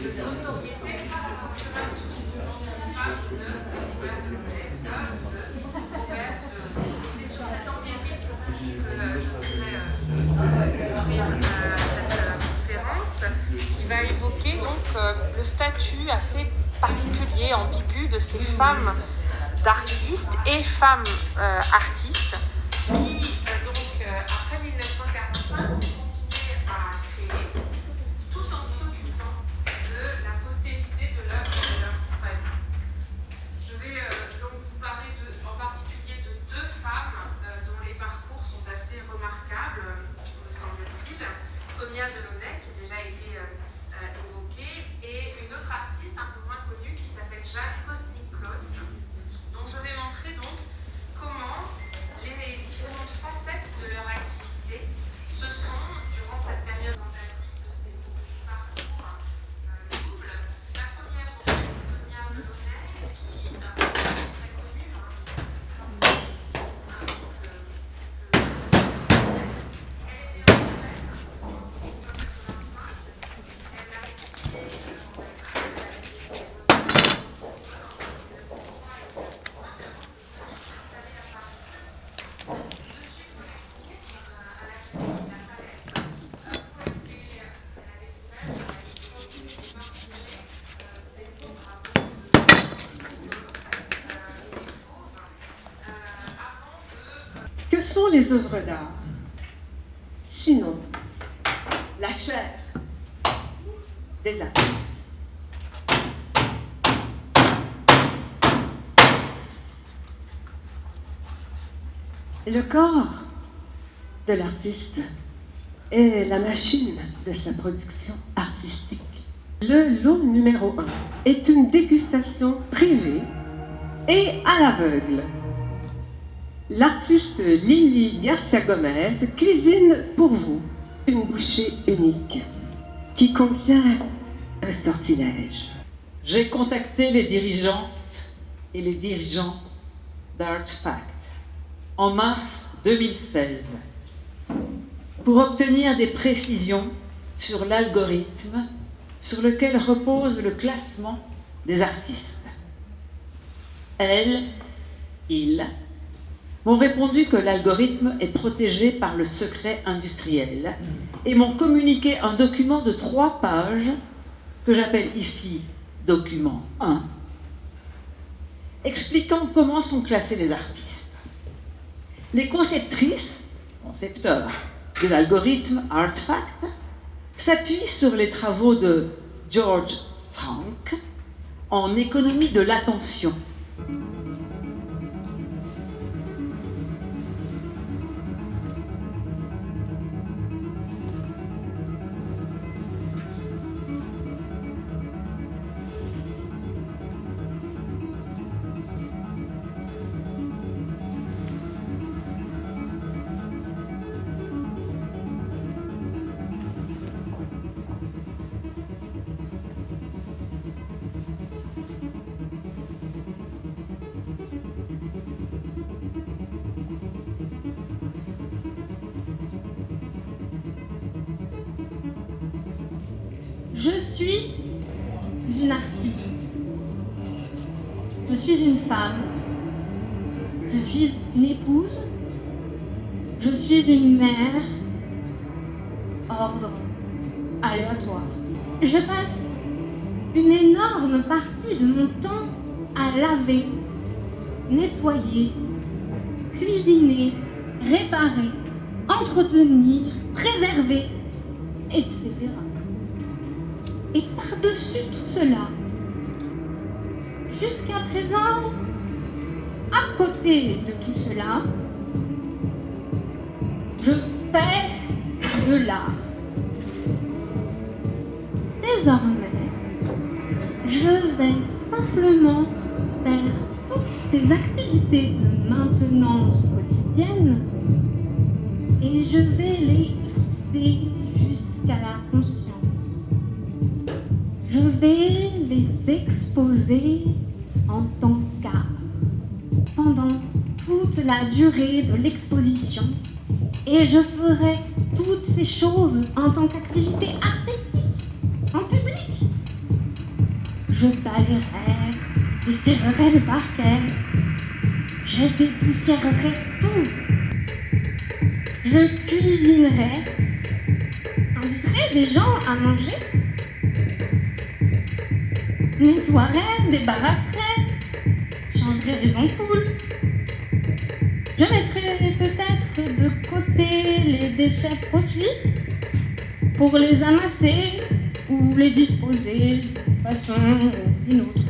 de notoriété, et c'est sur cet empirique que je voudrais construire cette conférence qui va évoquer donc le statut assez particulier, ambigu de ces femmes d'artistes et femmes artistes qui donc après 1945 ont continué à créer, tous en s'occupant de la postérité de l'œuvre et de leur compagnie. Je vais donc vous parler en particulier de deux femmes dont les parcours sont assez remarquables, me semble-t-il. Sonia Delaunay, qui a déjà été évoquée, et une autre artiste un peu moins connue qui s'appelle Jeanne Kosnick-Kloss, dont je vais montrer donc comment les différentes facettes de leur activité se sont, durant cette période tentative de ces parcours doubles. La première, c'est Sonia Delaunay, qui est très connue, elle est née en Ukraine en 1985. Elle a étudié Que sont les œuvres d'art? Sinon, la chair des artistes. Le corps de l'artiste est la machine de sa production artistique. Le lot numéro 1 est une dégustation privée et à l'aveugle. L'artiste Lily Garcia Gomez cuisine pour vous une bouchée unique qui contient un sortilège. J'ai contacté les dirigeantes et les dirigeants d'Artfact en mars 2016 pour obtenir des précisions sur l'algorithme sur lequel repose le classement des artistes. Elles, ils, m'ont répondu que l'algorithme est protégé par le secret industriel et m'ont communiqué un document de 3 pages que j'appelle ici document 1, expliquant comment sont classés les artistes. Les conceptrices, concepteurs de l'algorithme Artfact s'appuient sur les travaux de George Frank en économie de l'attention. Je suis une artiste. Je suis une femme. Je suis une épouse. Je suis une mère. Ordre aléatoire. Je passe une énorme partie de mon temps à laver, nettoyer, cuisiner, réparer, entretenir, préserver, etc. Et par-dessus tout cela, jusqu'à présent, à côté de tout cela, je fais de l'art. Désormais, je vais simplement faire toutes ces activités de maintenance quotidienne et je vais les hisser jusqu'à la conscience. Je vais les exposer en tant qu'art pendant toute la durée de l'exposition et je ferai toutes ces choses en tant qu'activité artistique, en public, Je balayerai, décirerai le parquet. Je dépoussiérerai tout. Je cuisinerai, inviterai des gens à manger, nettoierai, débarrasserai, changerai les ampoules. Je mettrai peut-être de côté les déchets produits pour les amasser ou les disposer d'une façon ou d'une autre.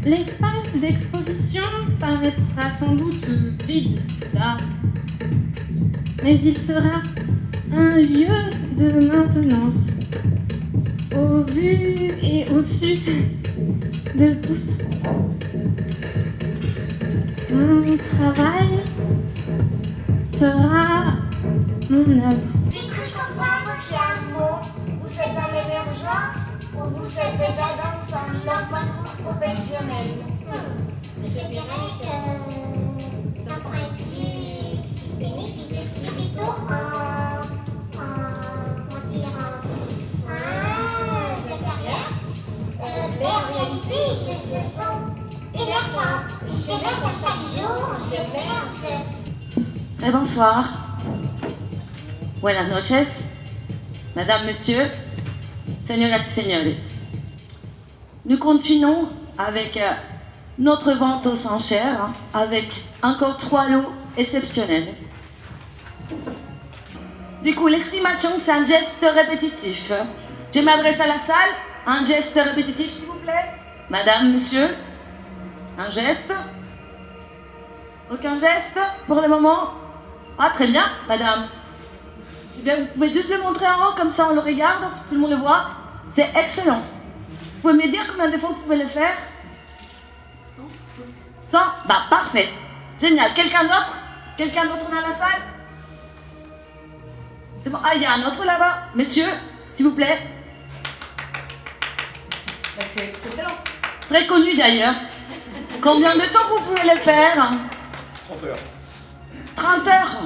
L'espace d'exposition paraîtra sans doute vide là, mais il sera un lieu de maintenance, au vu et au su de tous. Mon travail sera mon œuvre. J'ai cru comprendre qu'il y a un mot où c'est dans l'émergence, où vous êtes déjà dans un laboratoire professionnel. Je dirais que, d'un point de vue systémique, je suis plutôt en fin de carrière. Mais en réalité, je suis émergent. J'émerge à chaque jour, j'émerge. Et bonsoir. Buenas noches. Madame, Monsieur, Señoras y Señores. Nous continuons avec notre vente aux enchères, avec encore 3 lots exceptionnels. Du coup, l'estimation, c'est un geste répétitif. Je m'adresse à la salle. Un geste répétitif, s'il vous plaît. Madame, Monsieur, un geste. Aucun geste pour le moment. Ah, très bien, madame. Eh bien, vous pouvez juste le montrer en haut, comme ça on le regarde, tout le monde le voit. C'est excellent. Vous pouvez me dire combien de fois vous pouvez le faire? 100. Bah, parfait. Génial. Quelqu'un d'autre? Quelqu'un d'autre dans la salle? C'est bon. Ah, il y a un autre là-bas. Monsieur, s'il vous plaît. C'est excellent. Très connu d'ailleurs. Combien de temps vous pouvez le faire? 30 heures. 30 heures.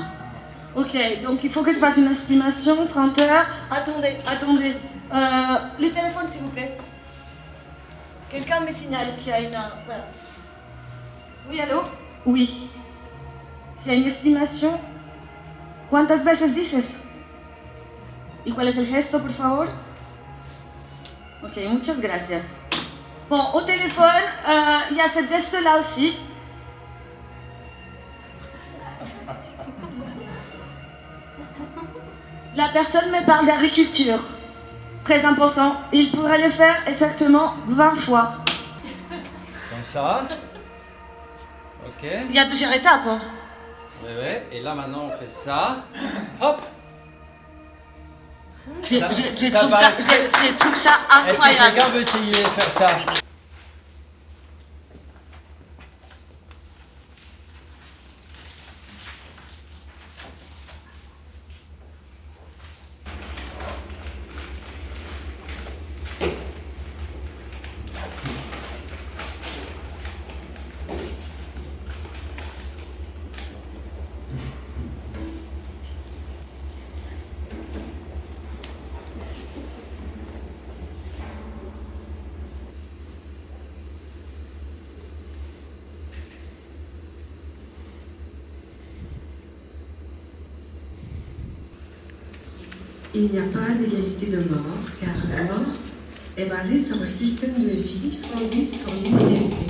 Ok, donc il faut que je fasse une estimation, 30 heures. Attendez. Les téléphones, s'il vous plaît. Quelqu'un me signale qu'il y a une... Voilà. Oui, allô? Oui. S'il y a une estimation... ¿Cuántas veces dices? ¿Y cuál es el gesto, por favor? Ok, muchas gracias. Bon, au téléphone, il y a ce geste-là aussi. La personne me parle d'agriculture. Très important. Il pourrait le faire exactement 20 fois. Comme ça. Ok. Il y a plusieurs étapes. Hein. Oui, oui. Et là, maintenant, on fait ça. Hop. Je Ça trouve ça Est-ce que incroyable. quelqu'un veut essayer de faire ça? Il n'y a pas d'égalité de mort, car la mort est basée sur un système de vie fondé sur l'inégalité.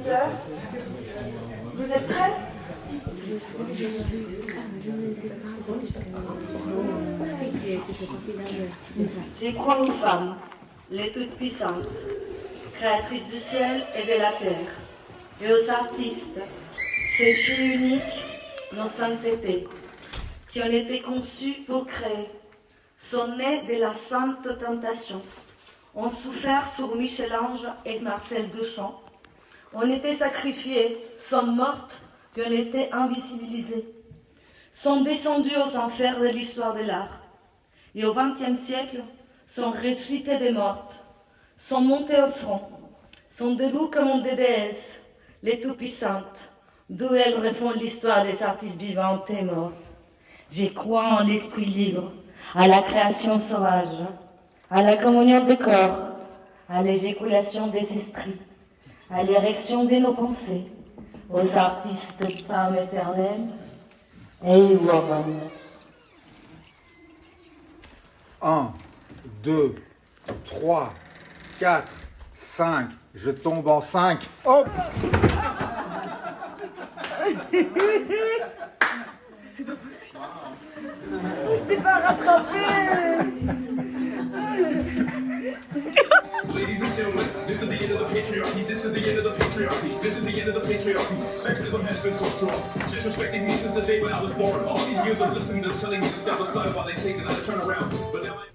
sœurs. Vous êtes prêts? Je crois aux femmes, les toutes puissantes, créatrices du ciel et de la terre, et aux artistes, ces filles uniques, nos saintetés, qui ont été conçues pour créer, sont nées de la sainte tentation, ont souffert sur Michel-Ange et Marcel Duchamp, ont été sacrifiées, sont mortes et ont été invisibilisées, sont descendues aux enfers de l'histoire de l'art, et au XXe siècle sont ressuscitées des mortes, sont montées au front, sont debout comme des déesses, les tout-puissantes, d'où elles refont l'histoire des artistes vivantes et mortes. Je crois en l'esprit libre, à la création sauvage, à la communion des corps, à l'éjaculation des esprits, à l'érection de nos pensées, aux artistes femmes éternelles et woman. 1, 2, 3, 4, 5, je tombe en 5. Hop! C'est pas possible. Je t'ai pas rattrapé. Ladies and gentlemen, this is the end of the patriarchy. This is the end of the patriarchy. This is the end of the patriarchy. Sexism has been so strong. Disrespecting me since the day when I was born. All these years of listening to telling me to step aside while they take another turn around. But now I